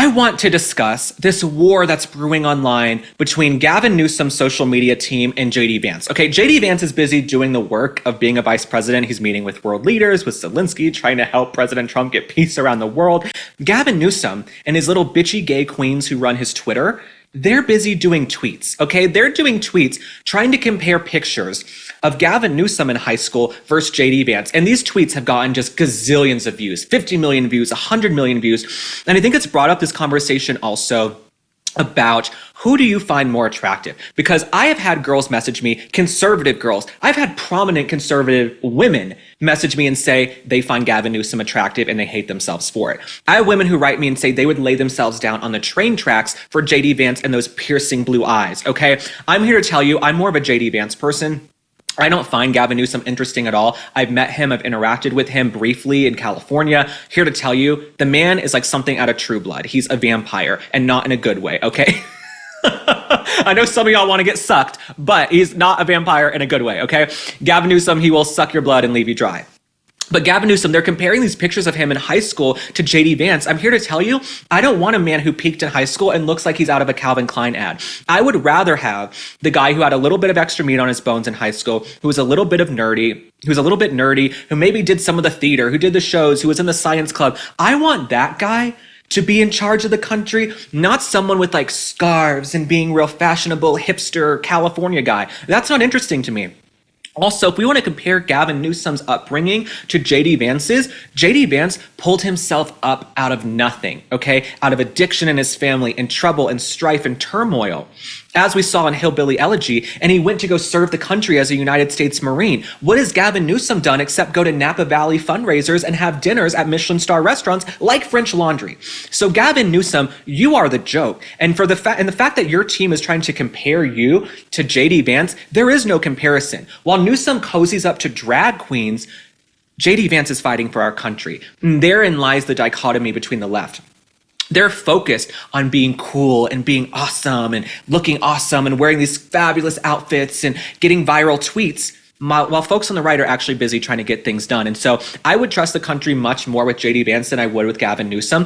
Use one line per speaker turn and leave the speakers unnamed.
I want to discuss this war that's brewing online between Gavin Newsom's social media team and JD Vance. Okay, JD Vance is busy doing the work of being a vice president. He's meeting with world leaders, with Zelensky, trying to help President Trump get peace around the world. Gavin Newsom and his little bitchy gay queens who run his Twitter, they're busy doing tweets, okay? They're doing tweets trying to compare pictures of Gavin Newsom in high school versus JD Vance. And these tweets have gotten just gazillions of views, 50 million views, 100 million views. And I think it's brought up this conversation also about who do you find more attractive? Because I have had girls message me, conservative girls. I've had prominent conservative women message me and say they find Gavin Newsom attractive and they hate themselves for it. I have women who write me and say they would lay themselves down on the train tracks for JD Vance and those piercing blue eyes, okay? I'm here to tell you, I'm more of a JD Vance person. I don't find Gavin Newsom interesting at all. I've met him, I've interacted with him briefly in California. Here to tell you, the man is like something out of True Blood. He's a vampire and not in a good way, okay? I know some of y'all want to get sucked, but he's not a vampire in a good way, okay? Gavin Newsom, he will suck your blood and leave you dry. But Gavin Newsom, they're comparing these pictures of him in high school to JD Vance. I'm here to tell you, I don't want a man who peaked in high school and looks like he's out of a Calvin Klein ad. I would rather have the guy who had a little bit of extra meat on his bones in high school, who was a little bit nerdy, who maybe did some of the theater, who did the shows, who was in the science club. I want that guy to be in charge of the country, not someone with like scarves and being real fashionable, hipster California guy. That's not interesting to me. Also, if we want to compare Gavin Newsom's upbringing to JD Vance's, JD Vance pulled himself up out of nothing, okay? Out of addiction in his family and trouble and strife and turmoil, as we saw in Hillbilly Elegy, and he went to go serve the country as a United States Marine. What has Gavin Newsom done except go to Napa Valley fundraisers and have dinners at Michelin star restaurants like French Laundry? So Gavin Newsom, you are the joke. And the fact that your team is trying to compare you to JD Vance, there is no comparison. While Newsom cozies up to drag queens, JD Vance is fighting for our country. And therein lies the dichotomy between the left. They're focused on being cool and being awesome and looking awesome and wearing these fabulous outfits and getting viral tweets, while folks on the right are actually busy trying to get things done. And so I would trust the country much more with JD Vance than I would with Gavin Newsom.